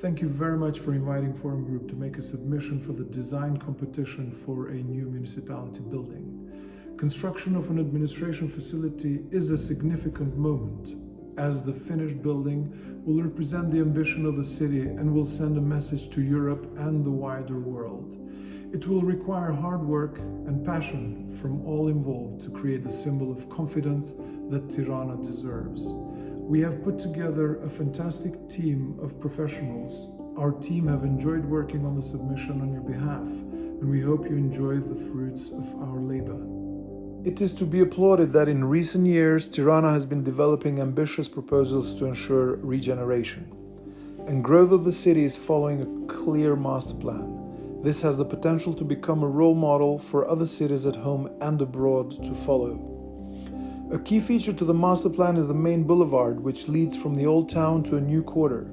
Thank you very much for inviting Forum Group to make a submission for the design competition for a new municipality building. Construction of an administration facility is a significant moment, as the finished building will represent the ambition of the city and will send a message to Europe and the wider world. It will require hard work and passion from all involved to create the symbol of confidence that Tirana deserves. We have put together a fantastic team of professionals. Our team have enjoyed working on the submission on your behalf, and we hope you enjoy the fruits of our labor. It is to be applauded that in recent years, Tirana has been developing ambitious proposals to ensure regeneration. And growth of the city is following a clear master plan. This has the potential to become a role model for other cities at home and abroad to follow. A key feature to the master plan is the main boulevard, which leads from the old town to a new quarter,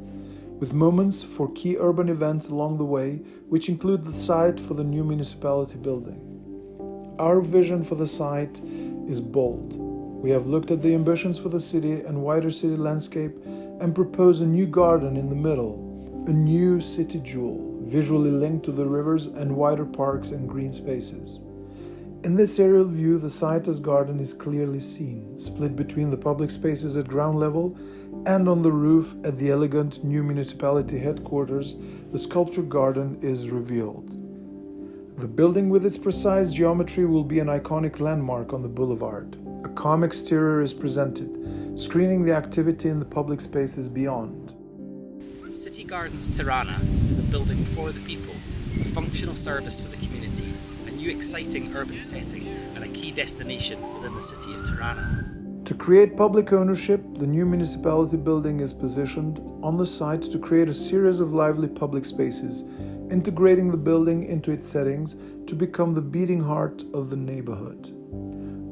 with moments for key urban events along the way, which include the site for the new municipality building. Our vision for the site is bold. We have looked at the ambitions for the city and wider city landscape and propose a new garden in the middle, a new city jewel, visually linked to the rivers and wider parks and green spaces. In this aerial view, the site as garden is clearly seen, split between the public spaces at ground level and on the roof at the elegant new municipality headquarters. The sculpture garden is revealed. The building with its precise geometry will be an iconic landmark on the boulevard. A calm exterior is presented, screening the activity in the public spaces beyond. City Gardens Tirana is a building for the people, a functional service for the community, a new exciting urban setting and a key destination within the city of Tirana. To create public ownership, the new municipality building is positioned on the site to create a series of lively public spaces, integrating the building into its settings to become the beating heart of the neighborhood.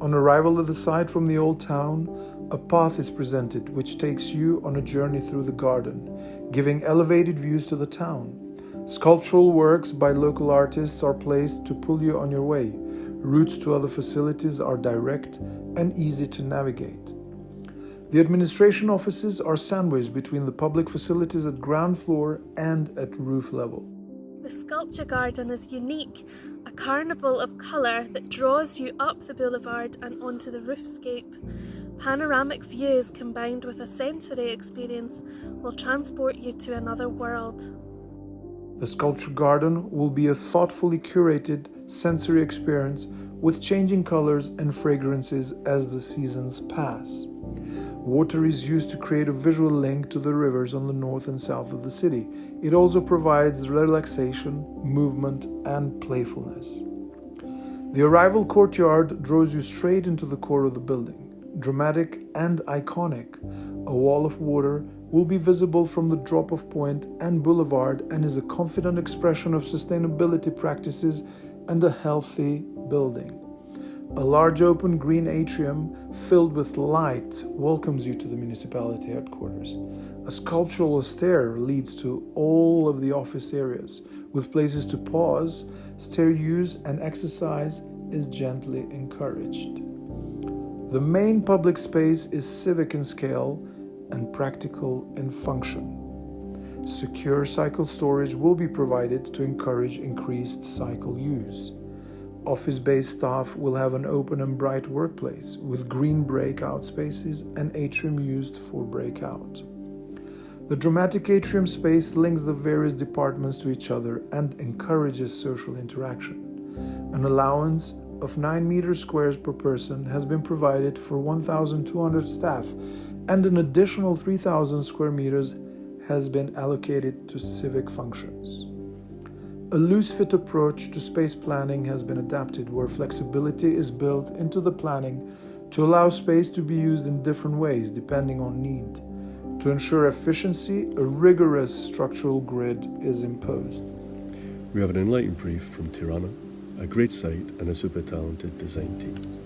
On arrival at the site from the old town, a path is presented which takes you on a journey through the garden, giving elevated views to the town. Sculptural works by local artists are placed to pull you on your way. Routes to other facilities are direct and easy to navigate. The administration offices are sandwiched between the public facilities at ground floor and at roof level. The sculpture garden is unique, a carnival of colour that draws you up the boulevard and onto the roofscape. Panoramic views combined with a sensory experience will transport you to another world. The sculpture garden will be a thoughtfully curated sensory experience with changing colors and fragrances as the seasons pass. Water is used to create a visual link to the rivers on the north and south of the city. It also provides relaxation, movement, and playfulness. The arrival courtyard draws you straight into the core of the building. Dramatic and iconic, a wall of water will be visible from the drop-off point and boulevard and is a confident expression of sustainability practices and a healthy building. A large open green atrium filled with light welcomes you to the municipality headquarters. A sculptural stair leads to all of the office areas, with places to pause. Stair use and exercise is gently encouraged. The main public space is civic in scale and practical in function. Secure cycle storage will be provided to encourage increased cycle use. Office-based staff will have an open and bright workplace with green breakout spaces and atrium used for breakout. The dramatic atrium space links the various departments to each other and encourages social interaction. An allowance of 9 meters squares per person has been provided for 1,200 staff, and an additional 3,000 square meters has been allocated to civic functions. A loose-fit approach to space planning has been adapted, where flexibility is built into the planning to allow space to be used in different ways depending on need. To ensure efficiency, a rigorous structural grid is imposed. We have an enlightened brief from Tirana, a great site and a super talented design team.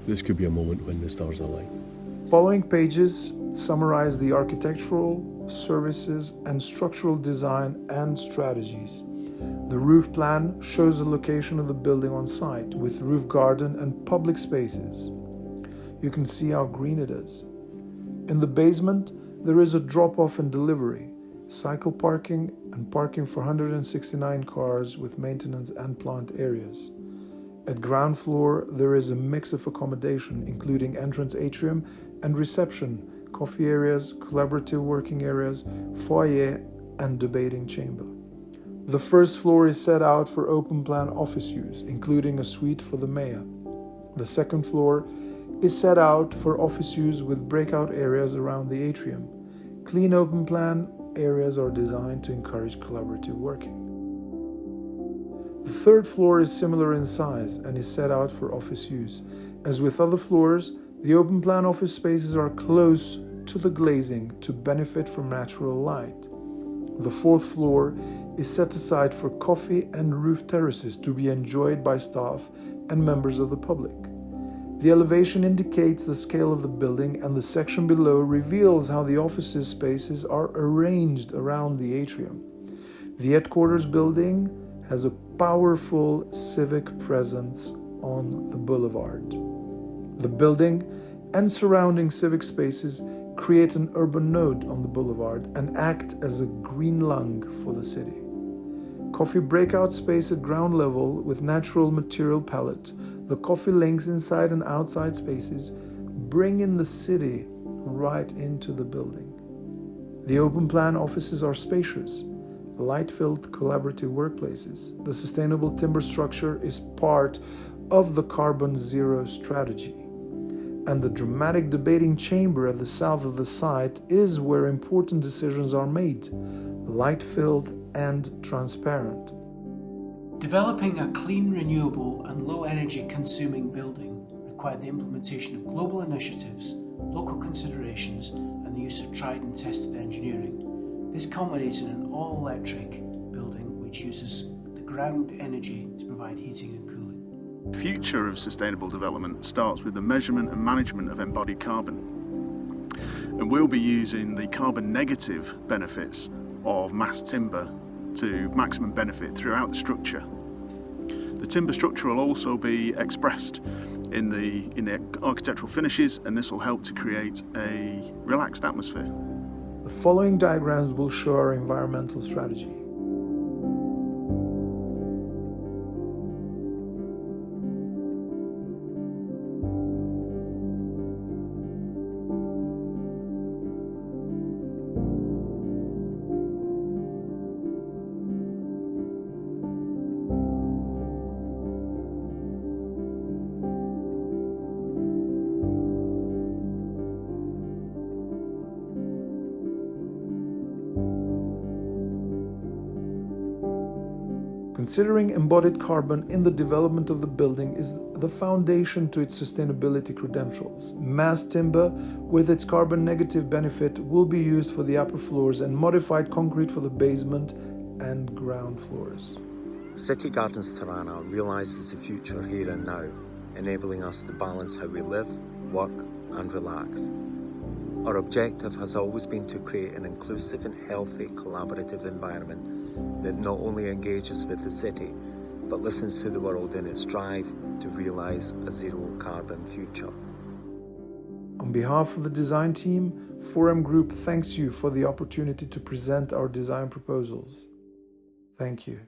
This could be a moment when the stars align. Following pages summarize the architectural, services, and structural design and strategies. The roof plan shows the location of the building on site with roof garden and public spaces. You can see how green it is. In the basement, there is a drop-off and delivery. cycle parking, and parking for 169 cars with maintenance and plant areas. At ground floor, there is a mix of accommodation, including entrance atrium and reception, coffee areas, collaborative working areas, foyer, and debating chamber. The first floor is set out for open plan office use, including a suite for the mayor. The second floor is set out for office use with breakout areas around the atrium. Clean open plan areas are designed to encourage collaborative working. The third floor is similar in size and is set out for office use. As with other floors, the open plan office spaces are close to the glazing to benefit from natural light. The fourth floor is set aside for coffee and roof terraces to be enjoyed by staff and members of the public. The elevation indicates the scale of the building, and the section below reveals how the offices spaces are arranged around the atrium. The headquarters building has a powerful civic presence on the boulevard. The building and surrounding civic spaces create an urban node on the boulevard and act as a green lung for the city. Coffee breakout space at ground level with natural material palette, the coffee links inside and outside spaces bring in the city right into the building. The open plan offices are spacious, light-filled collaborative workplaces. The sustainable timber structure is part of the carbon zero strategy. And the dramatic debating chamber at the south of the site is where important decisions are made, light-filled and transparent. Developing a clean, renewable and low-energy consuming building required the implementation of global initiatives, local considerations and the use of tried and tested engineering. This culminates in an all-electric building which uses the ground energy to provide heating and cooling. The future of sustainable development starts with the measurement and management of embodied carbon. And we'll be using the carbon negative benefits of mass timber to maximum benefit throughout the structure. The timber structure will also be expressed in the architectural finishes, and this will help to create a relaxed atmosphere. The following diagrams will show our environmental strategy. Considering embodied carbon in the development of the building is the foundation to its sustainability credentials. Mass timber, with its carbon negative benefit, will be used for the upper floors and modified concrete for the basement and ground floors. City Gardens Tirana realises the future here and now, enabling us to balance how we live, work and relax. Our objective has always been to create an inclusive and healthy collaborative environment that not only engages with the city, but listens to the world in its drive to realise a zero carbon future. On behalf of the design team, Forum Group thanks you for the opportunity to present our design proposals. Thank you.